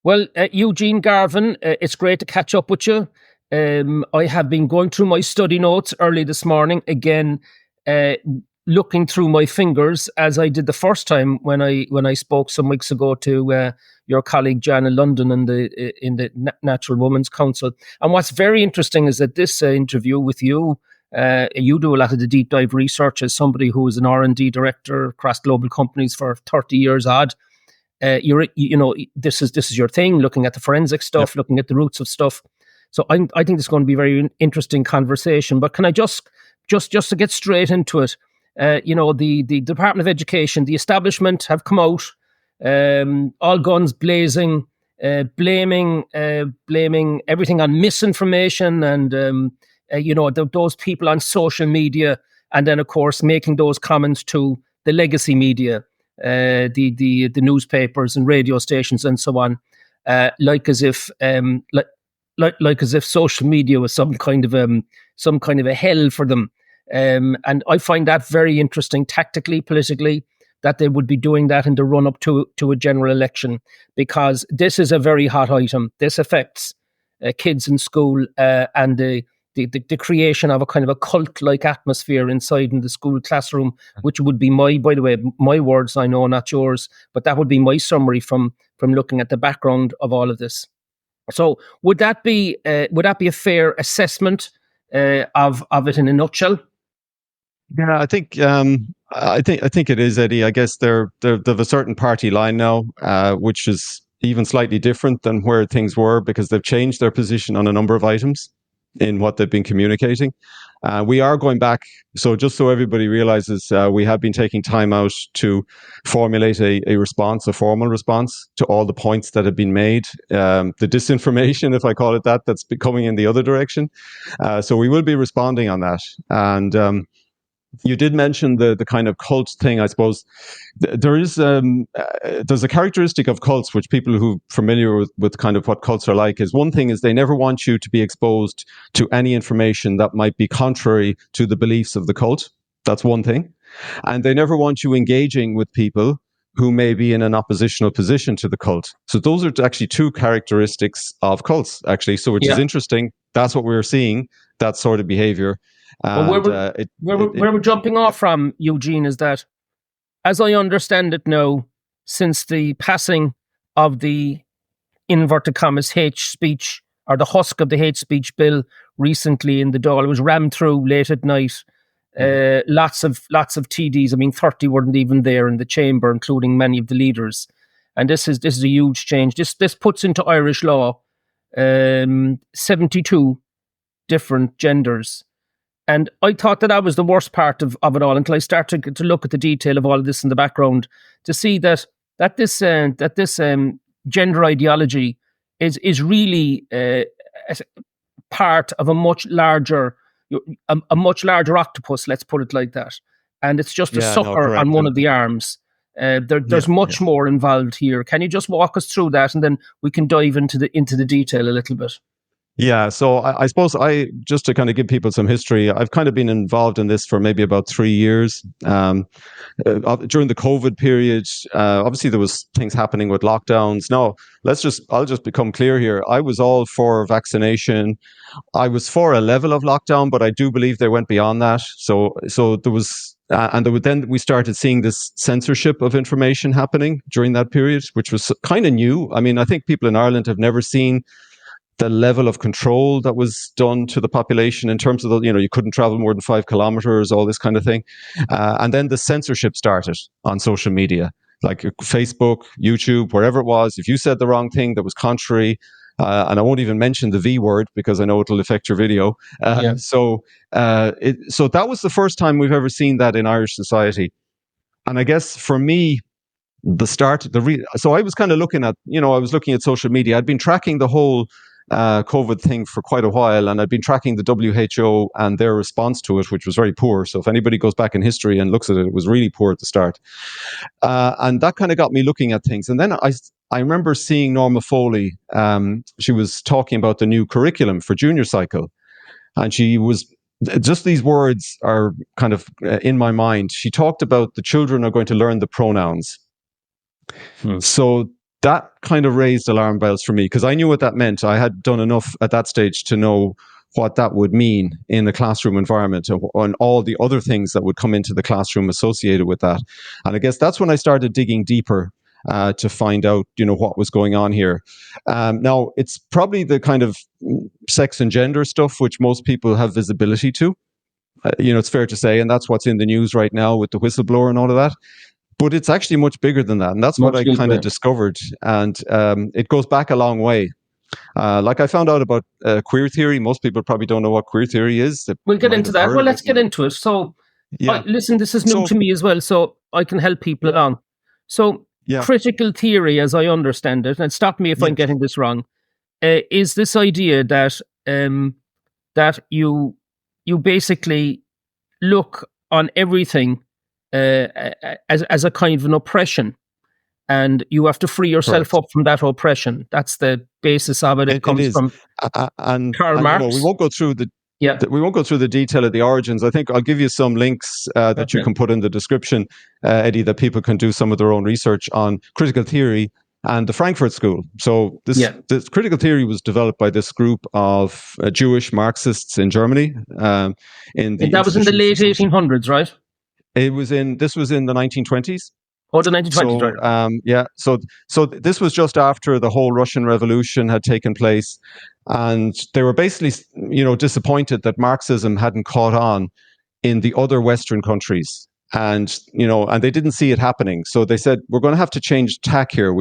Well, Eugene Garvin, it's great to catch up with you. I have been going through my study notes early this morning, again, looking through my fingers as I did the first time when I spoke some weeks ago to your colleague Jan in London in the Natural Women's Council. And what's very interesting is that this interview with you, you do a lot of the deep dive research as somebody who is an R&D director across global companies for 30 years odd. This is your thing, looking at the forensic stuff, looking at the roots of stuff. So I think it's going to be a very interesting conversation. But can I just to get straight into it, the Department of Education, the establishment have come out, all guns blazing, blaming everything on misinformation and those people on social media, and then of course making those comments to the legacy media. The newspapers and radio stations and so on, like as if social media was some kind of a hell for them, and I find that very interesting tactically, politically, that they would be doing that in the run up to a general election, because this is a very hot item. This affects kids in school and the creation of a kind of a cult-like atmosphere inside in the school classroom, which would be by the way, my words, I know, not yours, but that would be my summary from looking at the background of all of this. So would that be a fair assessment of it in a nutshell? Yeah, I think it is, Eddie. I guess they've a certain party line now, which is even slightly different than where things were, because they've changed their position on a number of items in what they've been communicating. We are going back, so just so everybody realizes, we have been taking time out to formulate a formal response to all the points that have been made, the disinformation, if I call it that, that's coming in the other direction. So we will be responding on that. And you did mention the kind of cult thing. I suppose there's a characteristic of cults, which people who are familiar with kind of what cults are like, is one thing is they never want you to be exposed to any information that might be contrary to the beliefs of the cult. That's one thing. And they never want you engaging with people who may be in an oppositional position to the cult. So those are actually two characteristics of cults, actually. So which is interesting. That's what we're seeing, that sort of behavior. Well, where we're jumping off from, Eugene, is that, as I understand it now, since the passing of the inverted commas hate speech, or the husk of the hate speech bill recently in the Dáil, it was rammed through late at night. Lots of TDs. I mean, 30 weren't even there in the chamber, including many of the leaders. And this is a huge change. This puts into Irish law 72 different genders. And I thought that was the worst part of it all, until I started to look at the detail of all of this in the background, to see that this gender ideology is really part of a much larger octopus. Let's put it like that. And it's just a sucker on one of the arms. There's much more involved here. Can you just walk us through that, and then we can dive into the detail a little bit? Yeah, so I suppose just to kind of give people some history, I've kind of been involved in this for maybe about 3 years. During the COVID period, obviously there was things happening with lockdowns. Now, I'll just become clear here. I was all for vaccination. I was for a level of lockdown, but I do believe they went beyond that. So there was, then we started seeing this censorship of information happening during that period, which was kind of new. I mean, I think people in Ireland have never seen the level of control that was done to the population in terms of you couldn't travel more than 5 kilometers, all this kind of thing. And then the censorship started on social media, like Facebook, YouTube, wherever it was. If you said the wrong thing that was contrary, and I won't even mention the V word because I know it'll affect your video. So that was the first time we've ever seen that in Irish society. And I guess for me, so I was kind of looking at, I was looking at social media. I'd been tracking the whole COVID thing for quite a while, and I've been tracking the WHO and their response to it, which was very poor. So if anybody goes back in history and looks at it, it was really poor at the start. And that kind of got me looking at things. And then I remember seeing Norma Foley. She was talking about the new curriculum for junior cycle, and she was, just these words are kind of in my mind. She talked about the children are going to learn the pronouns. So that kind of raised alarm bells for me, because I knew what that meant. I had done enough at that stage to know what that would mean in the classroom environment and all the other things that would come into the classroom associated with that. And I guess that's when I started digging deeper to find out, what was going on here. Now, it's probably the kind of sex and gender stuff which most people have visibility to. It's fair to say, and that's what's in the news right now with the whistleblower and all of that. But it's actually much bigger than that. And that's what I kind of discovered. And it goes back a long way. Like I found out about queer theory. Most people probably don't know what queer theory is. We'll get into that. Well, let's get into it. So, listen, this is new to me as well, so I can help people along. So, critical theory, as I understand it, and stop me if I'm getting this wrong, is this idea that that you basically look on everything as a kind of an oppression, and you have to free yourself up from that oppression. That's the basis of it. It comes from Karl Marx. We won't go through we won't go through the detail of the origins. I think I'll give you some links that you can put in the description, Eddie, that people can do some of their own research on critical theory and the Frankfurt School. So this critical theory was developed by this group of Jewish Marxists in Germany. That was in the late 1800s, right? This was in the 1920s. Oh, the 1920s, right. So this was just after the whole Russian Revolution had taken place, and they were basically, disappointed that Marxism hadn't caught on in the other Western countries, and they didn't see it happening. So they said, we're going to have to change tack here.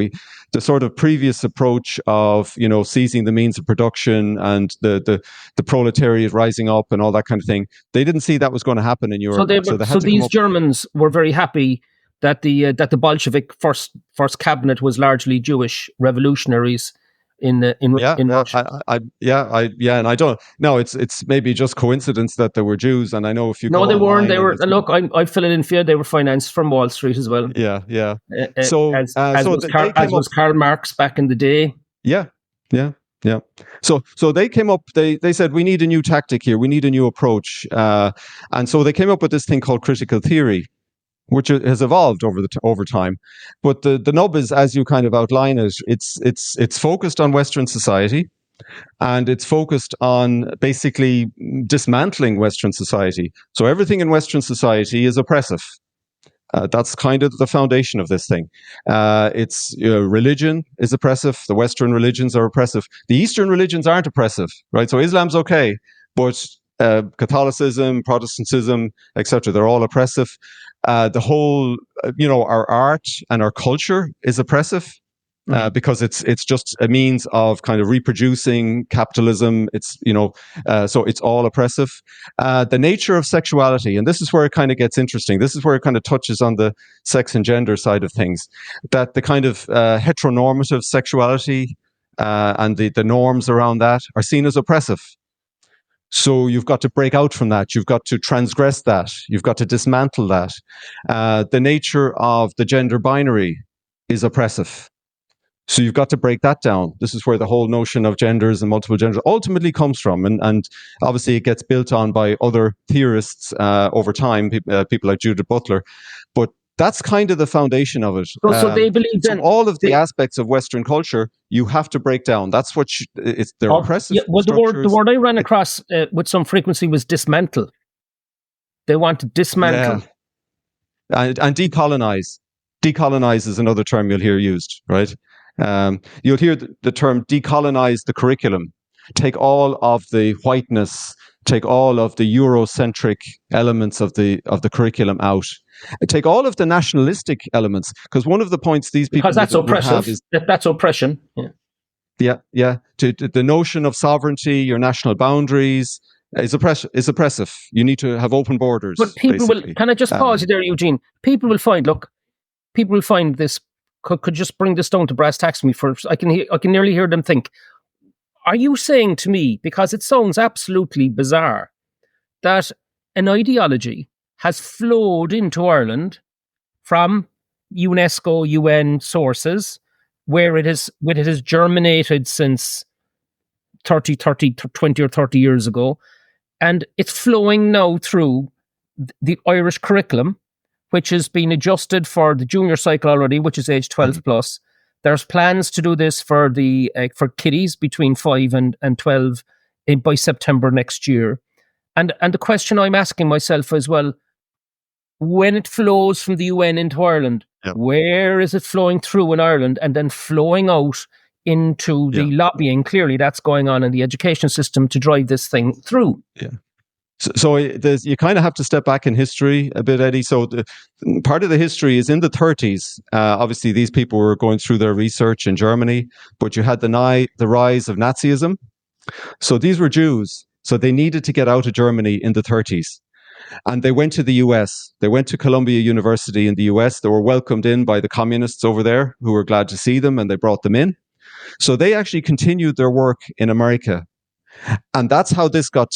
The sort of previous approach of seizing the means of production and the proletariat rising up and all that kind of thing, they didn't see that was going to happen in Europe. So these Germans were very happy that the Bolshevik first cabinet was largely Jewish revolutionaries in Russia. And I don't. No, it's maybe just coincidence that there were Jews, and I know if you. No, they weren't. They were. Look, I fill it in for you. They were financed from Wall Street as well. Yeah. As was Karl Marx back in the day. Yeah. So they came up. They said, we need a new tactic here. We need a new approach, and so they came up with this thing called critical theory, which has evolved over time. But the nub is, as you kind of outline it, it's focused on Western society, and it's focused on basically dismantling Western society. So everything in Western society is oppressive. That's kind of the foundation of this thing. Religion is oppressive. The Western religions are oppressive. The Eastern religions aren't oppressive, right? So Islam's okay, but Catholicism, Protestantism, etc., they're all oppressive. The whole, our art and our culture is oppressive because it's just a means of kind of reproducing capitalism. It's, so it's all oppressive. The nature of sexuality, and this is where it kind of gets interesting. This is where it kind of touches on the sex and gender side of things, that the kind of heteronormative sexuality and the norms around that are seen as oppressive. So you've got to break out from that. You've got to transgress that. You've got to dismantle that. The nature of the gender binary is oppressive. So you've got to break that down. This is where the whole notion of genders and multiple genders ultimately comes from. And obviously it gets built on by other theorists over time, people like Judith Butler. But that's kind of the foundation of it. So they believe so all of the aspects of Western culture, you have to break down. That's what they're oppressive. Yeah, well, the word I ran across with some frequency was dismantle. They want to dismantle. Yeah. And decolonize. Decolonize is another term you'll hear used, right? You'll hear the term decolonize the curriculum. Take all of the whiteness, take all of the Eurocentric elements of the curriculum out. Take all of the nationalistic elements, because one of the points these people that's oppressive. That's oppression. Yeah. The notion of sovereignty, your national boundaries is oppressive. You need to have open borders. But people will. Can I just pause you there, Eugene? People will find this. Could just bring this down to brass tacks for me first. I can nearly hear them think. Are you saying to me, because it sounds absolutely bizarre, that an ideology has flowed into Ireland from UNESCO, UN sources, where it has germinated since 20 or 30 years ago, and it's flowing now through the Irish curriculum, which has been adjusted for the junior cycle already, which is age 12 plus, There's plans to do this for the for kiddies between 5 and 12 by September next year. And the question I'm asking myself as well, when it flows from the UN into Ireland, where is it flowing through in Ireland and then flowing out into the lobbying? Clearly, that's going on in the education system to drive this thing through. Yeah. So you kind of have to step back in history a bit, Eddie. So part of the history is in the 30s. Obviously, these people were going through their research in Germany, but you had the rise of Nazism. So these were Jews. So they needed to get out of Germany in the 30s. And they went to the US. They went to Columbia University in the US. They were welcomed in by the communists over there who were glad to see them, and they brought them in. So they actually continued their work in America. And that's how this got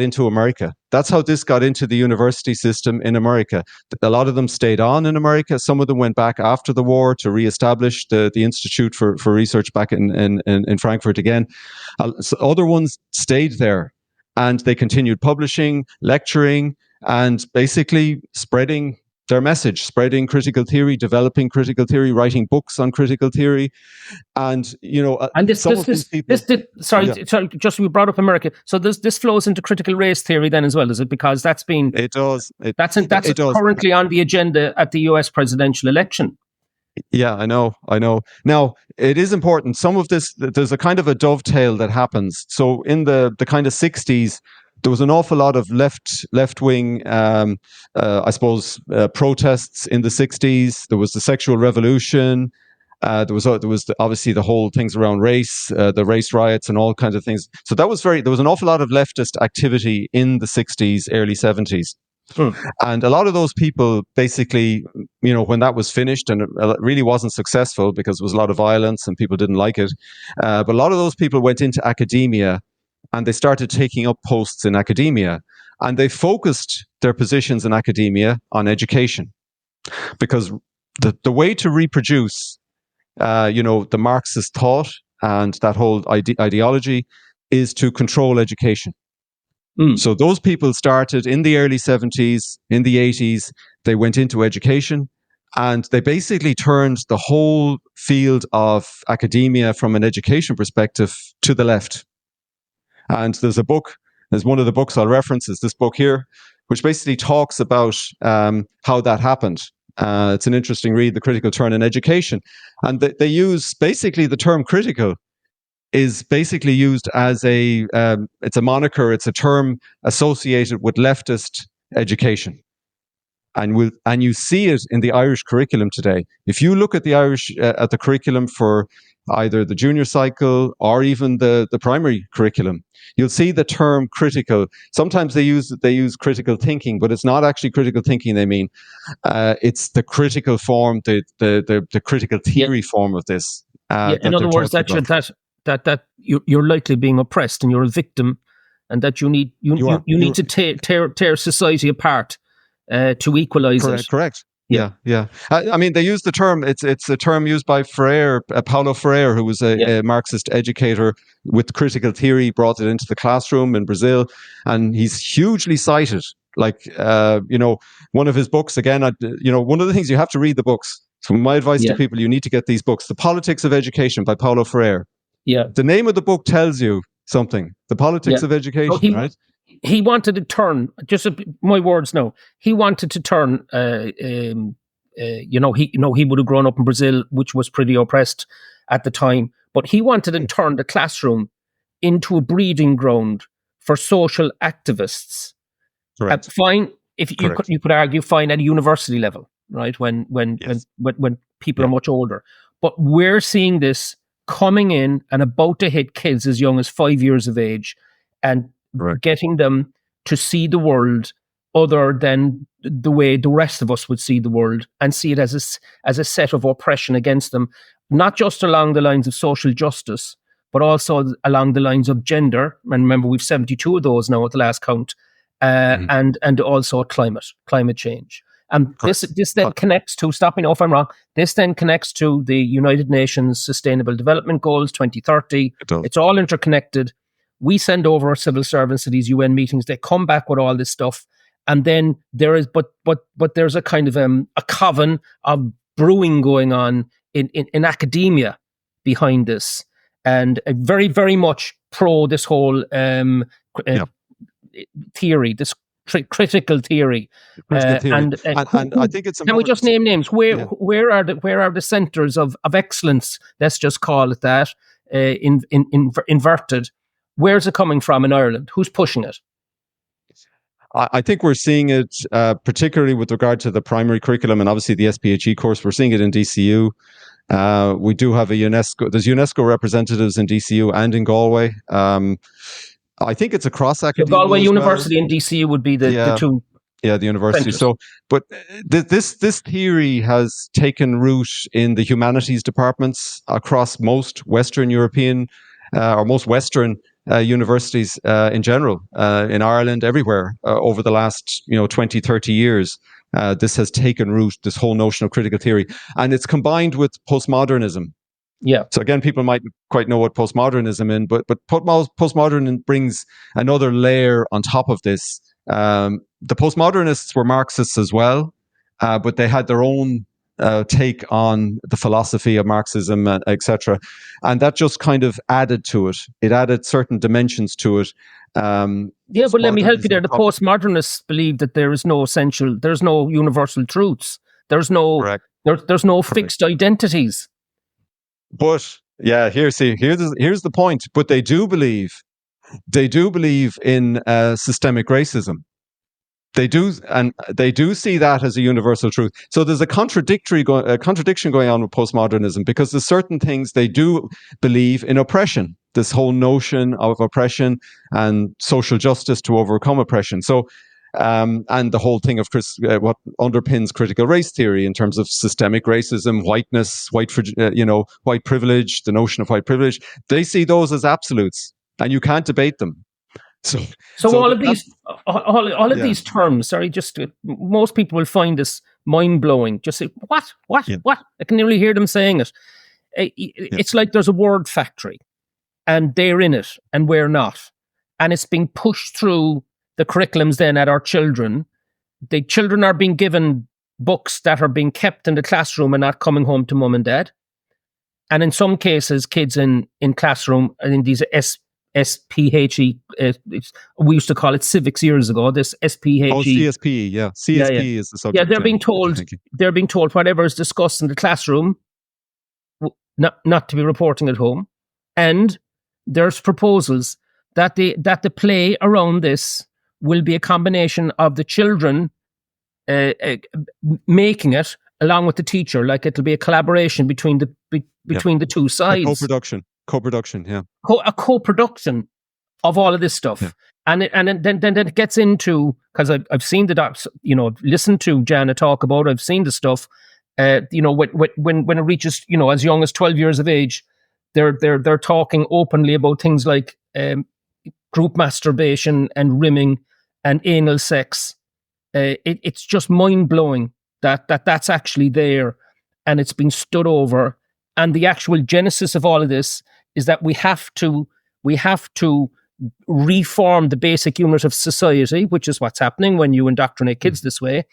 into America. That's how this got into the university system in America. A lot of them stayed on in America. Some of them went back after the war to reestablish the Institute for Research back in Frankfurt again. So other ones stayed there, and they continued publishing, lecturing, and basically spreading their message, spreading critical theory, developing critical theory, writing books on critical theory. And, sorry, just we brought up America. So this flows into critical race theory then as well, is it? Because that's been... It does. That's currently on the agenda at the US presidential election. Yeah, I know. Now, it is important. Some of this, there's a kind of a dovetail that happens. So in the kind of 60s, there was an awful lot of left-wing, protests in the 60s. There was the sexual revolution. There was obviously the whole things around race, the race riots and all kinds of things. So there was an awful lot of leftist activity in the 60s, early 70s. And a lot of those people basically, when that was finished, and it really wasn't successful because there was a lot of violence and people didn't like it. But a lot of those people went into academia, and they started taking up posts in academia, and they focused their positions in academia on education, because the way to reproduce, the Marxist thought and that whole ideology is to control education. So those people started in the early 70s, in the 80s, they went into education, and they basically turned the whole field of academia from an education perspective to the left. And there's one of the books I'll reference is this book here, which basically talks about how that happened. It's an interesting read, The Critical Turn in Education. And they use basically the term critical is basically used as it's a moniker, it's a term associated with leftist education. And you see it in the Irish curriculum today. If you look at the Irish, at the curriculum for either the junior cycle or even the primary curriculum, you'll see the term critical. Sometimes they use critical thinking, but it's not actually critical thinking they mean. It's the critical form, the critical theory form of this. In other words, that you're likely being oppressed and you're a victim, and that you need to tear society apart to equalize it. Correct. Yeah. I mean, they use the term. It's a term used by Freire, Paulo Freire, who was a Marxist educator with critical theory, brought it into the classroom in Brazil, and he's hugely cited. Like, one of his books. Again, one of the things you have to read the books. So my advice to people: you need to get these books. The Politics of Education by Paulo Freire. Yeah. The name of the book tells you something. The Politics of Education, right? He wanted to turn, my words now, he wanted to turn, he would have grown up in Brazil, which was pretty oppressed at the time, but he wanted to turn the classroom into a breeding ground for social activists. Correct. Fine, if you could argue fine at a university level, right? When people are much older. But we're seeing this coming in and about to hit kids as young as 5 years of age, and getting them to see the world other than the way the rest of us would see the world, and see it as a set of oppression against them, not just along the lines of social justice, but also along the lines of gender. And remember, we've 72 of those now at the last count, and also climate change. And this then connects to, stop me if I'm wrong, this then connects to the United Nations Sustainable Development Goals 2030. It's all interconnected. We send over our civil servants to these UN meetings. They come back with all this stuff. And then there is, but there's a kind of a coven of brewing going on in academia behind this, and very, very much pro this whole theory, this critical theory. Critical theory. And I think it's important. Can we just name names? Where are the centers of excellence? Let's just call it that. Inverted. Where's it coming from in Ireland? Who's pushing it? I think we're seeing it particularly with regard to the primary curriculum and obviously the SPHE course. We're seeing it in DCU. We do have there's UNESCO representatives in DCU and in Galway. I think it's across academia. Galway University and DCU would be the two. Yeah, the university. centers. So, but this theory has taken root in the humanities departments across most Western European or most Western universities in general, in Ireland, everywhere, over the last 20, 30 years. This has taken root, this whole notion of critical theory, and it's combined with postmodernism. Yeah. So again, people mightn't quite know what postmodernism is, but postmodernism brings another layer on top of this. The postmodernists were Marxists as well, but they had their own take on the philosophy of Marxism, etc. And that just kind of added to it. It added certain dimensions to it. But let me help you there. The postmodernists believe that there's no universal truths. There's no fixed identities. But here's the point. But they do believe in systemic racism. They do see that as a universal truth. So there's a contradiction going on with postmodernism, because there's certain things they do believe in oppression. This whole notion of oppression and social justice to overcome oppression. So, and the whole thing of what underpins critical race theory in terms of systemic racism, whiteness, white privilege, the notion of white privilege. They see those as absolutes, and you can't debate them. So all of these terms. Sorry, most people will find this mind blowing. Just say what? I can nearly hear them saying it. It's like there's a word factory, and they're in it, and we're not, and it's being pushed through the curriculums. Then at our children, the children are being given books that are being kept in the classroom and not coming home to mum and dad, and in some cases, kids in classroom and in these SPHE, we used to call it civics years ago. This SPHE. Oh, CSPE, yeah. CSPE is the subject. Yeah, they're being told whatever is discussed in the classroom, not to be reporting at home. And there's proposals that the play around this will be a combination of the children making it along with the teacher. Like it'll be a collaboration between the two sides. Co-production, yeah. A co-production of all of this stuff. Yeah. And then it gets into, because I've seen the docs, listened to Jana talk about it, I've seen the stuff, when it reaches, as young as 12 years of age, they're talking openly about things like group masturbation and rimming and anal sex. It's just mind-blowing that's actually there, and it's been stood over. And the actual genesis of all of this is that we have to reform the basic unit of society, which is what's happening when you indoctrinate kids this way,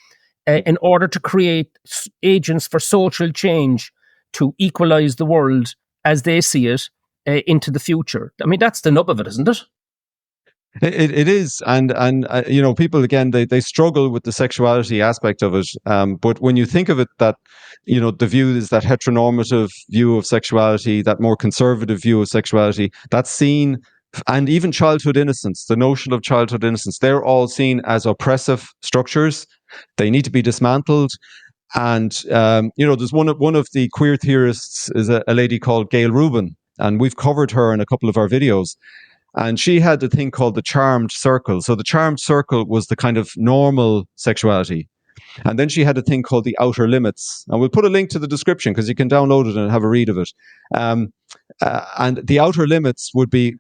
in order to create agents for social change to equalize the world as they see it into the future. I mean, that's the nub of it, isn't it? It is, and people again they struggle with the sexuality aspect of it. But when you think of it, that the view is that heteronormative view of sexuality, that more conservative view of sexuality, that's seen, and even childhood innocence, the notion of childhood innocence, they're all seen as oppressive structures. They need to be dismantled. And there's one of the queer theorists is a lady called Gail Rubin, and we've covered her in a couple of our videos. And she had a thing called the charmed circle. So the charmed circle was the kind of normal sexuality. And then she had a thing called the outer limits. And we'll put a link to the description because you can download it and have a read of it. And the outer limits would be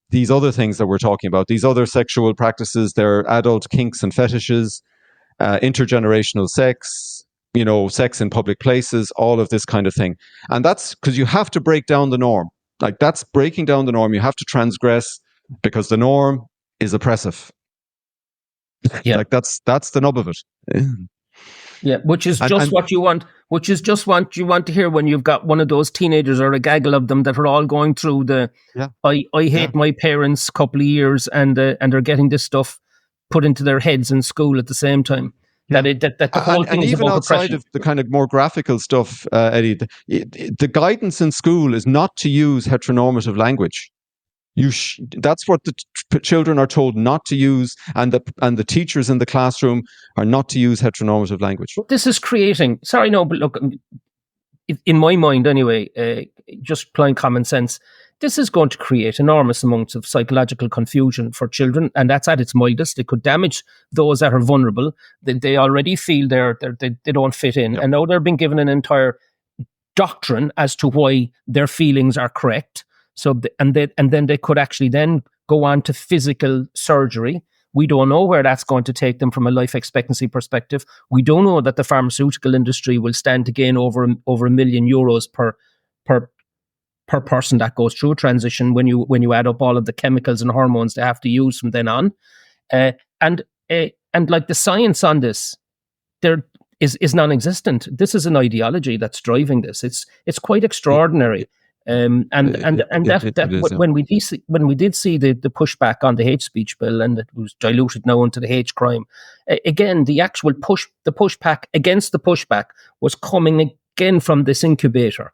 these other things that we're talking about, these other sexual practices, their adult kinks and fetishes, intergenerational sex, sex in public places, all of this kind of thing. And that's because you have to break down the norm. Like that's breaking down the norm. You have to transgress because the norm is oppressive. Yeah. Like that's the nub of it. Yeah, which is just And what you want. Which is just what you want to hear when you've got one of those teenagers or a gaggle of them that are all going through the yeah, I yeah, hate my parents couple of years, and they're getting this stuff put into their heads in school at the same time. yeah. That the whole thing And is even about outside oppression. of the kind of more graphical stuff, Eddie, the guidance in school is not to use heteronormative language. That's what the children are told not to use, and the teachers in the classroom are not to use heteronormative language. But this is creating. Sorry, no, but look, in my mind anyway, just applying common sense, this is going to create enormous amounts of psychological confusion for children, and that's at its mildest. It could damage those that are vulnerable. They already feel they don't fit in, Yep. and now they're being given an entire doctrine as to why their feelings are correct. So, and then they could actually then go on to physical surgery. We don't know where that's going to take them from a life expectancy perspective. We don't know that the pharmaceutical industry will stand to gain over €1 million per person that goes through a transition when you add up all of the chemicals and hormones they have to use from then on. And like the science on this, there is non-existent. This is an ideology that's driving this. It's quite extraordinary. When we did see the pushback on the hate speech bill, and it was diluted now into the hate crime, again the actual pushback against the pushback was coming again from this incubator,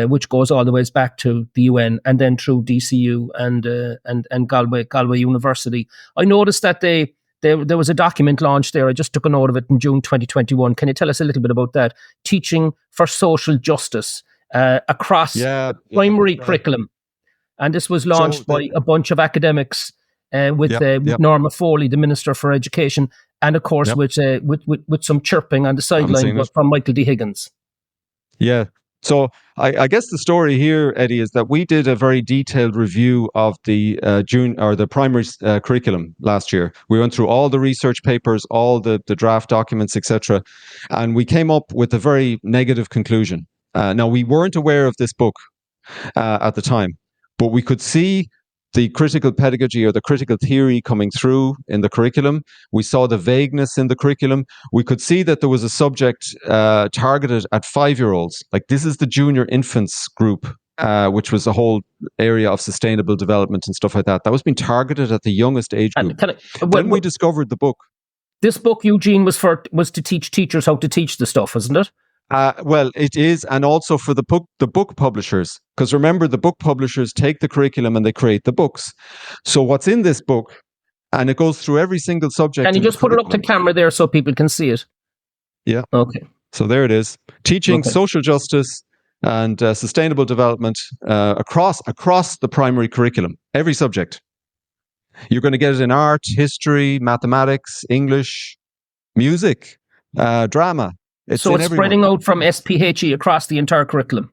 which goes all the way back to the UN and then through DCU and Galway University. I noticed that there was a document launched there. I just took a note of it in June 2021. Can you tell us a little bit about that? Teaching for Social Justice across primary curriculum. And this was launched by a bunch of academics with Norma Foley, the Minister for Education, and of course with some chirping on the sideline from Michael D. Higgins. Yeah. So I guess the story here, Eddie, is that we did a very detailed review of the the primary curriculum last year. We went through all the research papers, all the draft documents, etc., and we came up with a very negative conclusion. Now, we weren't aware of this book at the time, but we could see the critical pedagogy or the critical theory coming through in the curriculum. We saw the vagueness in the curriculum. We could see that there was a subject targeted at 5-year-olds. Like, this is the junior infants group, which was a whole area of sustainable development and stuff like that. That was being targeted at the youngest age group. Then we discovered the book. This book, Eugene, was to teach teachers how to teach the stuff, isn't it? Well, it is, and also for the book publishers, because remember, the book publishers take the curriculum and they create the books. So what's in this book, and it goes through every single subject. Can you just put it up to camera there so people can see it? Yeah. Okay. So there it is. Teaching social justice and sustainable development across the primary curriculum, every subject. You're going to get it in art, history, mathematics, English, music, drama. It's spreading out from SPHE across the entire curriculum.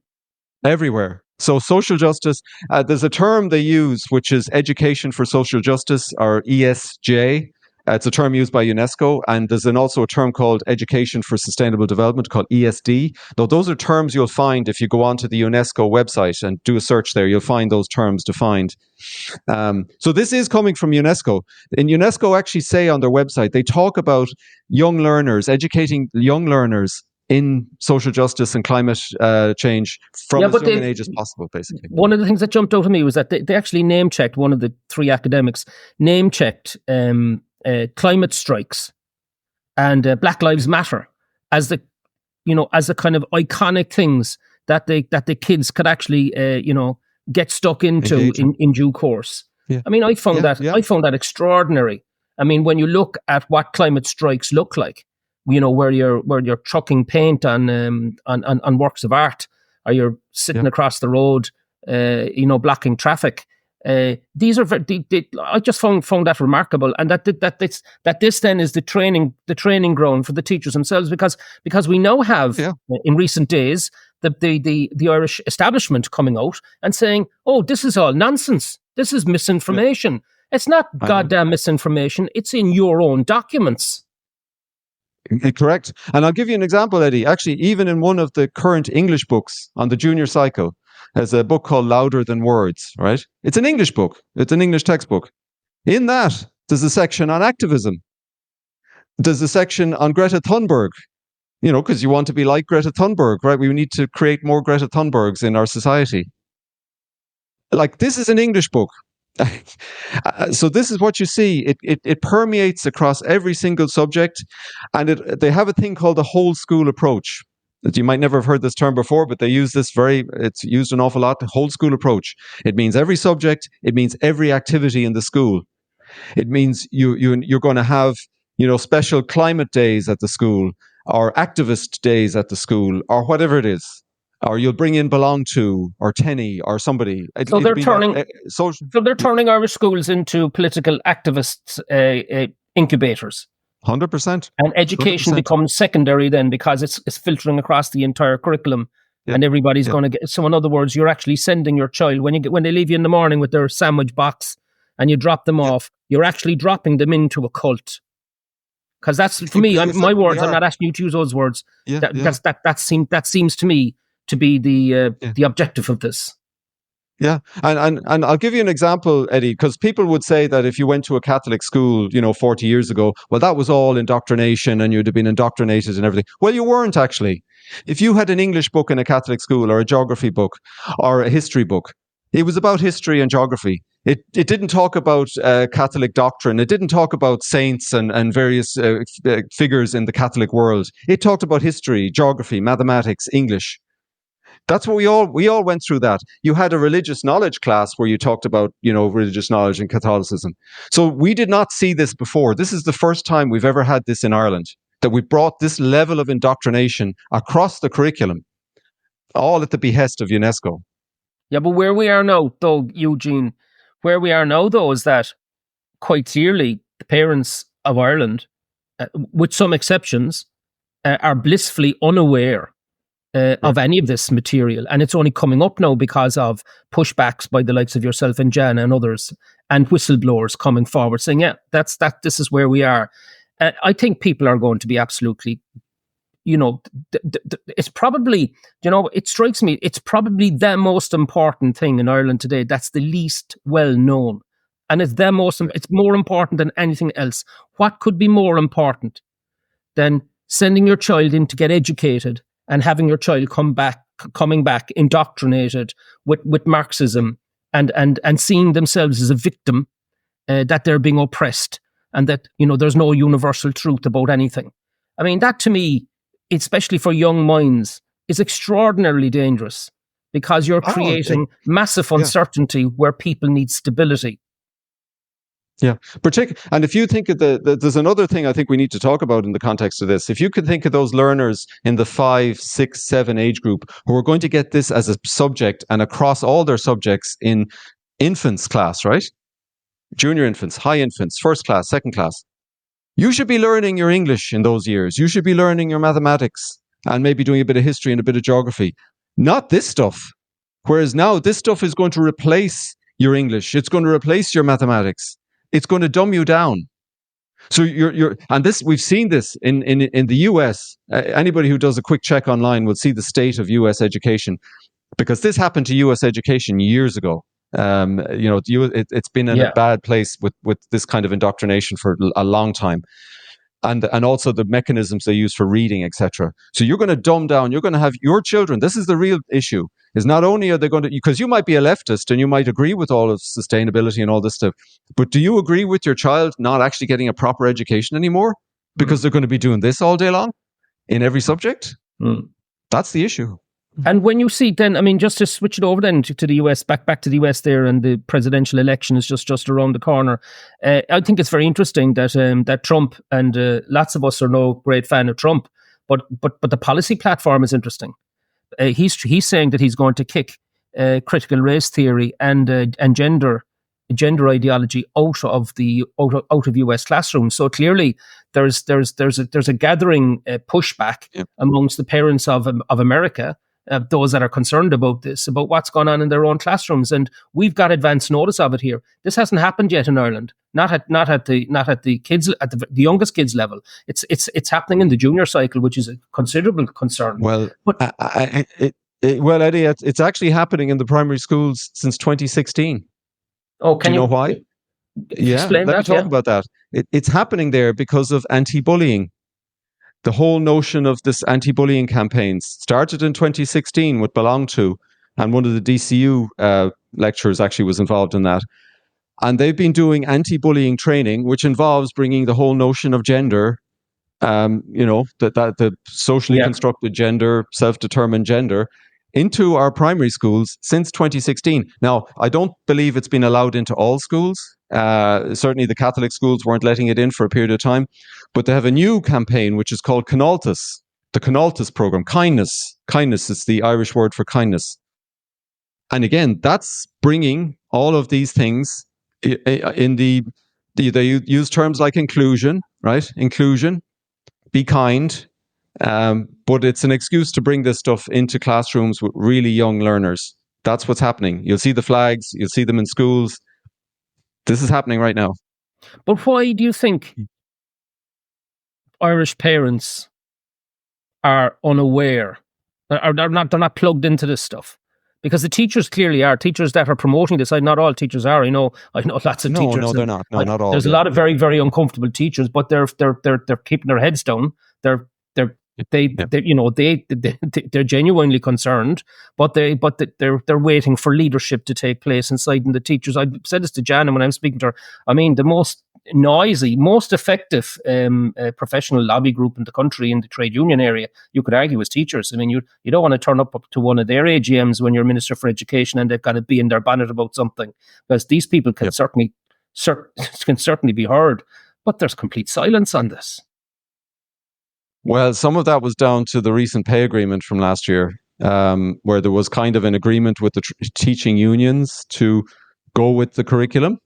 Everywhere. So social justice, there's a term they use, which is education for social justice, or ESJ. It's a term used by UNESCO. And there's also a term called education for sustainable development called ESD. Though those are terms you'll find if you go onto the UNESCO website and do a search there, you'll find those terms defined. So this is coming from UNESCO. And UNESCO actually say on their website, they talk about young learners, educating young learners in social justice and climate change from as young an age as possible, basically. One of the things that jumped out at me was that they actually name-checked, one of the three academics, name-checked climate strikes and Black Lives Matter as the kind of iconic things that the kids could actually get stuck into in due course. Yeah. I mean, I found that extraordinary. I mean, when you look at what climate strikes look like, where you're chucking paint on works of art, or you're sitting across the road, blocking traffic. These are I just found that remarkable, and that this then is the training ground for the teachers themselves, because we now have in recent days the Irish establishment coming out and saying, "Oh, this is all nonsense. This is misinformation." Yeah. It's not goddamn misinformation. It's in your own documents. Correct. And I'll give you an example, Eddie. Actually, even in one of the current English books on the junior cycle, there's a book called Louder Than Words, right? It's an English book. It's an English textbook. In that, there's a section on activism. There's a section on Greta Thunberg. because you want to be like Greta Thunberg, right? We need to create more Greta Thunbergs in our society. Like, this is an English book. So this is what you see. It permeates across every single subject, and they have a thing called the whole school approach. That you might never have heard this term before, but they use this it's used an awful lot. The whole school approach. It means every subject. It means every activity in the school. It means you're going to have special climate days at the school, or activist days at the school, or whatever it is. Or you'll bring in Belong To, or Tenny, or somebody. So they're turning Irish schools into political activists, incubators. 100%. And education 100%. becomes secondary then, because it's filtering across the entire curriculum, and everybody's going to get. So in other words, you're actually sending your child when they leave you in the morning with their sandwich box, and you drop them off. You're actually dropping them into a cult. Because that's, for me, my words. I'm not asking you to use those words. That seems to me to be the objective of this. Yeah, and I'll give you an example, Eddie, because people would say that if you went to a Catholic school, 40 years ago, well, that was all indoctrination and you'd have been indoctrinated and everything. Well, you weren't actually. If you had an English book in a Catholic school, or a geography book, or a history book, it was about history and geography. It didn't talk about Catholic doctrine. It didn't talk about saints and various figures in the Catholic world. It talked about history, geography, mathematics, English. That's what we all went through. That you had a religious knowledge class where you talked about religious knowledge and Catholicism. So we did not see this before. This is the first time we've ever had this in Ireland, that we brought this level of indoctrination across the curriculum, all at the behest of UNESCO. Yeah, but where we are now, though, Eugene, is that quite clearly the parents of Ireland, with some exceptions, are blissfully unaware of any of this material, and it's only coming up now because of pushbacks by the likes of yourself and Jan and others, and whistleblowers coming forward saying, "Yeah, this is where we are." I think people are going to be absolutely, it's probably, it strikes me, it's probably the most important thing in Ireland today. That's the least well known, and it's it's more important than anything else. What could be more important than sending your child in to get educated and having your child coming back indoctrinated with Marxism and seeing themselves as a victim, that they're being oppressed, and that there's no universal truth about anything? I mean, that to me, especially for young minds, is extraordinarily dangerous, because you're creating massive uncertainty where people need stability. Yeah, and if you think of there's another thing I think we need to talk about in the context of this. If you could think of those learners in the 5, 6, 7 age group who are going to get this as a subject and across all their subjects in infants class, right? Junior infants, high infants, first class, second class. You should be learning your English in those years. You should be learning your mathematics and maybe doing a bit of history and a bit of geography. Not this stuff. Whereas now this stuff is going to replace your English. It's going to replace your mathematics. It's going to dumb you down. So and this, we've seen this in the US. Anybody who does a quick check online will see the state of US education, because this happened to US education years ago. It's been in a bad place with this kind of indoctrination for a long time. And also the mechanisms they use for reading, etc. So you're going to dumb down. You're going to have your children. This is the real issue. Is not only are they going to, because you might be a leftist and you might agree with all of sustainability and all this stuff, but do you agree with your child not actually getting a proper education anymore because they're going to be doing this all day long in every subject? That's the issue. And when you see then, I mean, just to switch it over then to the US, back to the US there, and the presidential election is just around the corner. I think it's very interesting that Trump, and lots of us are no great fan of Trump, but the policy platform is interesting. He's saying that he's going to kick critical race theory and gender ideology out of US classrooms. So clearly, there's a gathering pushback amongst the parents of America. Those that are concerned about this, about what's going on in their own classrooms, and we've got advance notice of it here. This hasn't happened yet in Ireland. Not at the kids, at the youngest kids level. It's happening in the junior cycle, which is a considerable concern. Well, well, Eddie, it's actually happening in the primary schools since 2016. Oh, do you know why? Yeah, let me talk about that. It's happening there because of anti-bullying. the whole notion of this anti-bullying campaigns started in 2016 with Belong To, and one of the DCU lecturers actually was involved in that. And they've been doing anti-bullying training, which involves bringing the whole notion of gender, that the socially constructed gender, self-determined gender, into our primary schools since 2016. Now, I don't believe it's been allowed into all schools. Certainly the Catholic schools weren't letting it in for a period of time. But they have a new campaign, which is called Canaltas, the Canaltas program. Kindness. Kindness is the Irish word for kindness. And again, that's bringing all of these things in they use terms like inclusion, right? Inclusion, be kind. But it's an excuse to bring this stuff into classrooms with really young learners. That's what's happening. You'll see the flags, you'll see them in schools. This is happening right now. But why do you think Irish parents are unaware? They're not plugged into this stuff? Because the teachers clearly are. Teachers that are promoting this, not all teachers are. I know lots of teachers. No, they're not. No, not all. There's a lot of very, very uncomfortable teachers, but they're keeping their heads down. They're genuinely concerned, but they're waiting for leadership to take place inside. And the teachers, I said this to Jan when I'm speaking to her. I mean, the most noisy, most effective professional lobby group in the country in the trade union area, you could argue, is teachers. I mean, you don't want to turn up to one of their AGMs when you're Minister for Education and they've got to be in their bonnet about something, because these people can certainly be heard, but there's complete silence on this. Well, some of that was down to the recent pay agreement from last year, where there was kind of an agreement with the teaching unions to go with the curriculum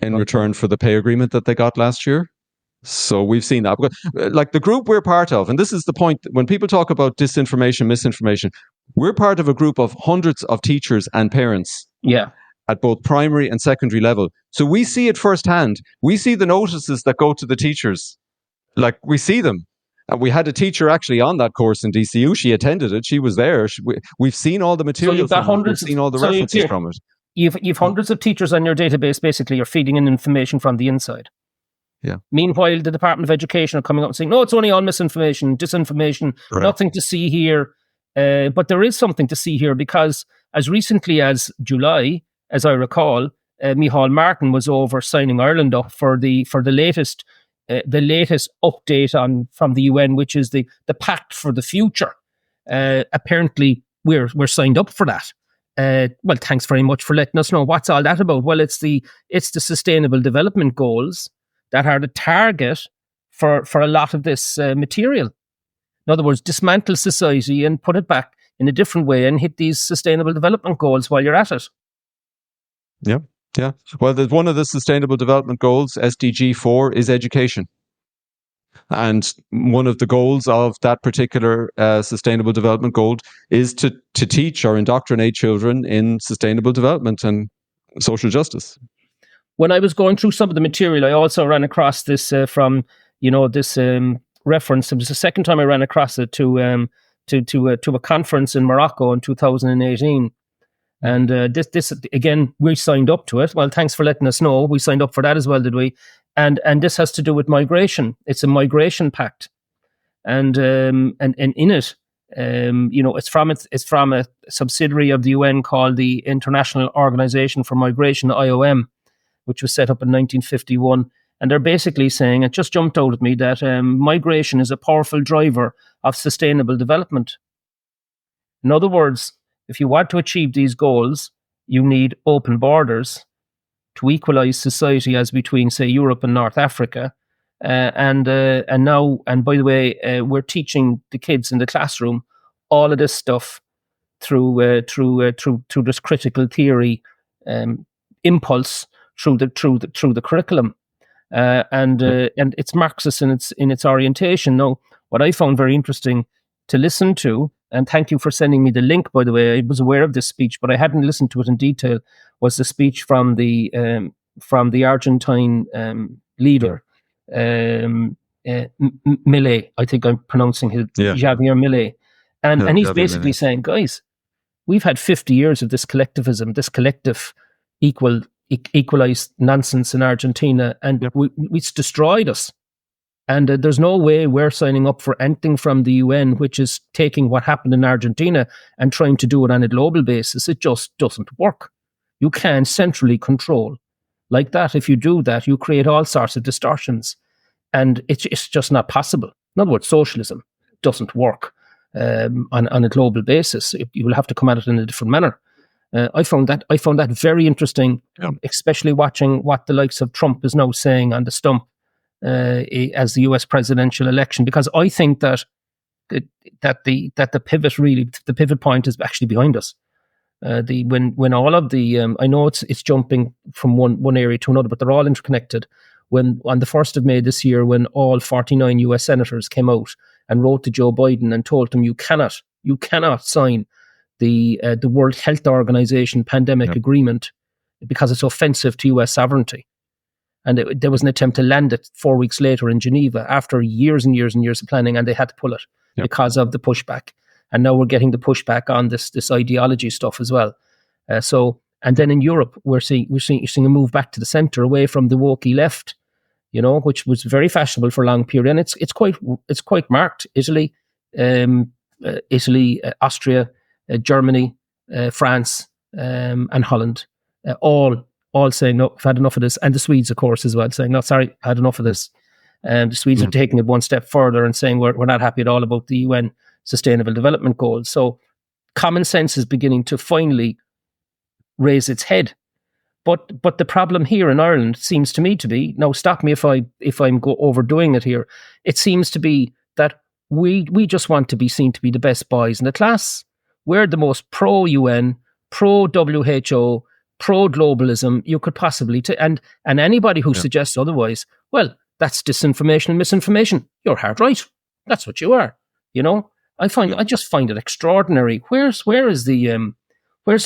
in return for the pay agreement that they got last year. So we've seen that. Like the group we're part of, and this is the point, when people talk about disinformation, misinformation, we're part of a group of hundreds of teachers and parents. Yeah. At both primary and secondary level. So we see it firsthand. We see the notices that go to the teachers. Like, we see them. We had a teacher actually on that course in DCU. She attended it. She was there. We've seen all the material. So you've got hundreds. We've seen all the references from it. You've hundreds of teachers on your database. Basically, you're feeding in information from the inside. Yeah. Meanwhile, the Department of Education are coming up and saying, "No, it's only all misinformation, disinformation. Right. Nothing to see here." But there is something to see here, because as recently as July, as I recall, Micheál Martin was over signing Ireland up for the latest update from the UN, which is the Pact for the Future. Apparently, we're signed up for that. Well, thanks very much for letting us know. What's all that about? Well, it's the Sustainable Development Goals that are the target for a lot of this material. In other words, dismantle society and put it back in a different way and hit these Sustainable Development Goals while you're at it. Yeah. Yeah. Well, there's one of the Sustainable Development Goals, SDG 4, is education. And one of the goals of that particular Sustainable Development Goal is to teach or indoctrinate children in sustainable development and social justice. When I was going through some of the material, I also ran across this from this reference. It was the second time I ran across it to a conference in Morocco in 2018. And this again, we signed up to it. Well, thanks for letting us know. We signed up for that as well, did we? And this has to do with migration. It's a migration pact, and in it, it's from a subsidiary of the UN called the International Organization for Migration, IOM, which was set up in 1951. And they're basically saying, it just jumped out at me, that migration is a powerful driver of sustainable development. In other words, if you want to achieve these goals, you need open borders to equalize society as between, say, Europe and North Africa. And by the way, we're teaching the kids in the classroom all of this stuff through this critical theory impulse through the curriculum, and it's Marxist in its orientation. Now, what I found very interesting to listen to, and thank you for sending me the link, by the way. I was aware of this speech, but I hadn't listened to it in detail, was the speech from the Argentine leader, Milei. I think I'm pronouncing his Javier Milei. And he's basically saying, guys, we've had 50 years of this collectivism, this collective equalized nonsense in Argentina, and it's destroyed us. And there's no way we're signing up for anything from the UN, which is taking what happened in Argentina and trying to do it on a global basis. It just doesn't work. You can't centrally control like that. If you do that, you create all sorts of distortions. And it's just not possible. In other words, socialism doesn't work on a global basis. You will have to come at it in a different manner. I found that very interesting, especially watching what the likes of Trump is now saying on the stump as the US presidential election, because I think that the pivot point is actually behind us. When all of the I know it's jumping from one area to another, but they're all interconnected. When on the 1st of May this year, when all 49 US senators came out and wrote to Joe Biden and told him you cannot sign the World Health Organization pandemic agreement because it's offensive to US sovereignty. And there was an attempt to land it 4 weeks later in Geneva after years and years and years of planning, and they had to pull it because of the pushback. And now we're getting the pushback on this ideology stuff as well. And then in Europe, we're seeing a move back to the centre, away from the wokey left, which was very fashionable for a long period, and it's quite marked. Italy, Austria, Germany, France, and Holland, all saying, no, I've had enough of this. And the Swedes, of course, as well, saying, no, sorry, I had enough of this. And the Swedes are taking it one step further and saying, we're not happy at all about the UN Sustainable Development Goals. So common sense is beginning to finally raise its head. But the problem here in Ireland seems to me to be, now stop me if I'm overdoing it here, it seems to be that we just want to be seen to be the best boys in the class. We're the most pro-UN, pro-WHO, pro-globalism you could possibly and anybody who suggests otherwise, well, that's disinformation and misinformation. You're hard right. That's what you are. I just find it extraordinary. Where's the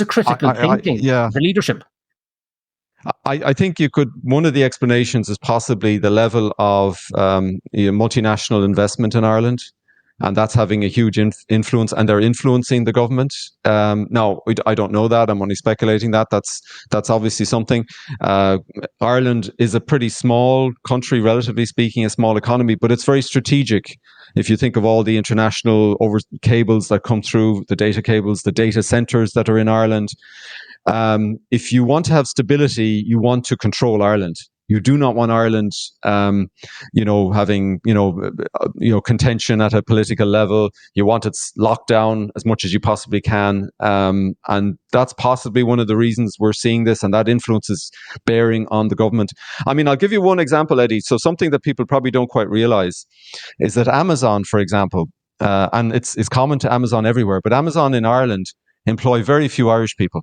critical thinking, the leadership? I think one of the explanations is possibly the level of multinational investment in Ireland, and that's having a huge influence, and they're influencing the government. Now, I don't know that. I'm only speculating that. That's obviously something. Ireland is a pretty small country, relatively speaking, a small economy, but it's very strategic. If you think of all the international cables that come through, the data cables, the data centers that are in Ireland, if you want to have stability, you want to control Ireland. You do not want Ireland, having, contention at a political level. You want it locked down as much as you possibly can. And that's possibly one of the reasons we're seeing this, and that influence is bearing on the government. I mean, I'll give you one example, Eddie. So something that people probably don't quite realize is that Amazon, for example, and it's common to Amazon everywhere, but Amazon in Ireland employ very few Irish people.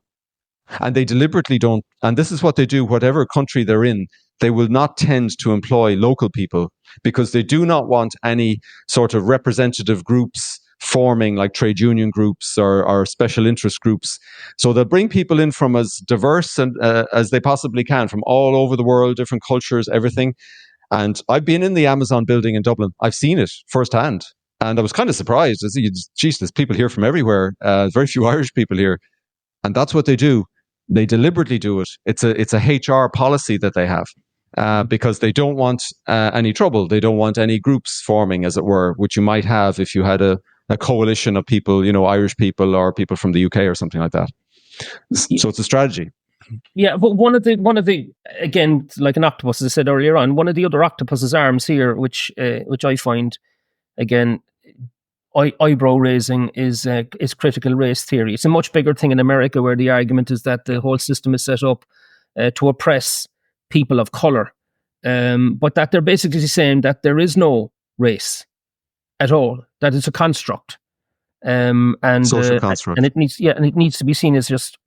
And they deliberately don't, and this is what they do, whatever country they're in, they will not tend to employ local people because they do not want any sort of representative groups forming, like trade union groups or special interest groups. So they'll bring people in from as diverse and as they possibly can, from all over the world, different cultures, everything. And I've been in the Amazon building in Dublin. I've seen it firsthand. And I was kind of surprised. I said, geez, there's people here from everywhere. Very few Irish people here. And that's what they do. They deliberately do it. It's a HR policy that they have because they don't want any trouble. They don't want any groups forming, as it were, which you might have if you had a coalition of people, Irish people or people from the UK or something like that. So it's a strategy. Yeah, but one of the again, like an octopus, as I said earlier on, one of the other octopus's arms here, which I find again eyebrow raising, is critical race theory. It's a much bigger thing in America, where the argument is that the whole system is set up to oppress people of color, but that they're basically saying that there is no race at all, that it's a construct, and social construct, and it needs to be seen as just,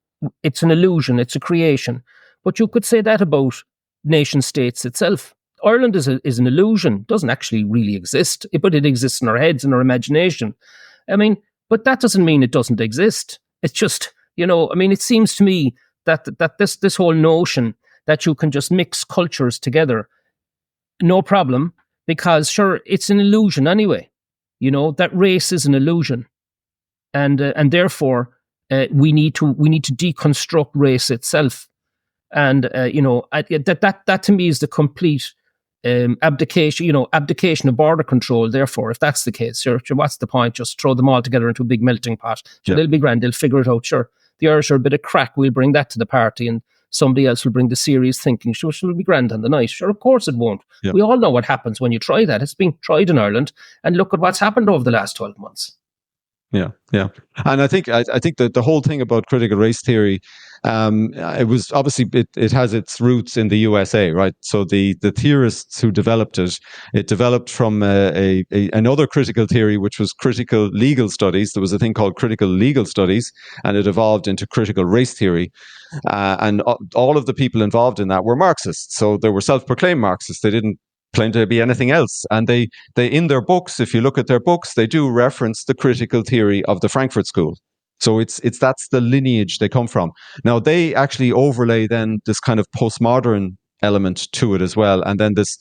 it's an illusion, it's a creation. But you could say that about nation states itself. Ireland is an illusion, doesn't actually really exist, but it exists in our heads and our imagination. I mean, but that doesn't mean it doesn't exist. It's just, it seems to me that this whole notion that you can just mix cultures together, no problem, because sure, it's an illusion anyway. That race is an illusion, and therefore we need to deconstruct race itself. And that to me is the complete abdication of border control. Therefore, if that's the case, sure, what's the point? Just throw them all together into a big melting pot. Sure, they'll be grand. They'll figure it out. Sure, the Irish are a bit of crack. We'll bring that to the party, and somebody else will bring the serious thinking. Sure, it'll be grand on the night. Sure, of course it won't. We all know what happens when you try that. It's been tried in Ireland, and look at what's happened over the last 12 months. Yeah. And I think that the whole thing about critical race theory, it was obviously it has its roots in the USA, right? So the theorists who developed it developed from another critical theory, which was critical legal studies. There was a thing called critical legal studies, and it evolved into critical race theory. And all of the people involved in that were Marxists. So they were self-proclaimed Marxists. They didn't claim to be anything else. And they in their books, if you look at their books, they do reference the critical theory of the Frankfurt School. So that's the lineage they come from. Now they actually overlay then this kind of postmodern element to it as well, and then this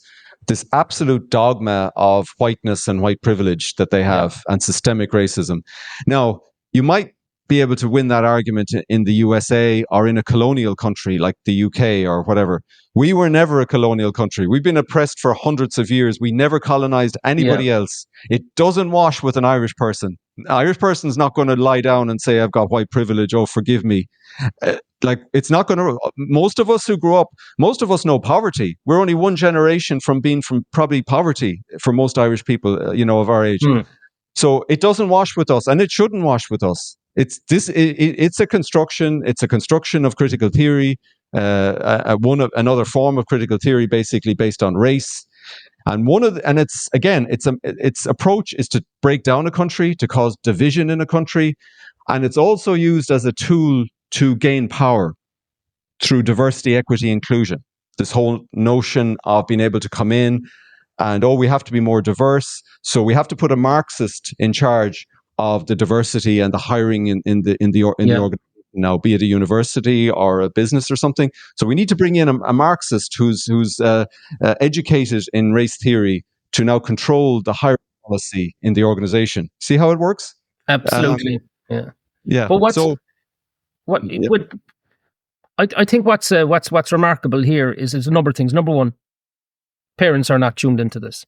absolute dogma of whiteness and white privilege that they have, and systemic racism. Now you might be able to win that argument in the USA or in a colonial country like the UK or whatever. We were never a colonial country. We've been oppressed for hundreds of years. We never colonized anybody else. It doesn't wash with an Irish person. An Irish person's not going to lie down and say, I've got white privilege. Oh, forgive me. It's not going to. Most of us who grew up, most of us know poverty. We're only one generation from being from probably poverty for most Irish people, of our age. So it doesn't wash with us, and it shouldn't wash with us. It's a construction. It's a construction of critical theory, another form of critical theory, basically based on race. And its approach is to break down a country, to cause division in a country, and it's also used as a tool to gain power through diversity, equity, inclusion. This whole notion of being able to come in and we have to be more diverse, so we have to put a Marxist in charge of the diversity and the hiring in the organization now, be it a university or a business or something. So we need to bring in a Marxist who's educated in race theory to now control the hiring policy in the organization. See how it works? Absolutely. Yeah. But I think what's remarkable here is a number of things. Number one, parents are not tuned into this.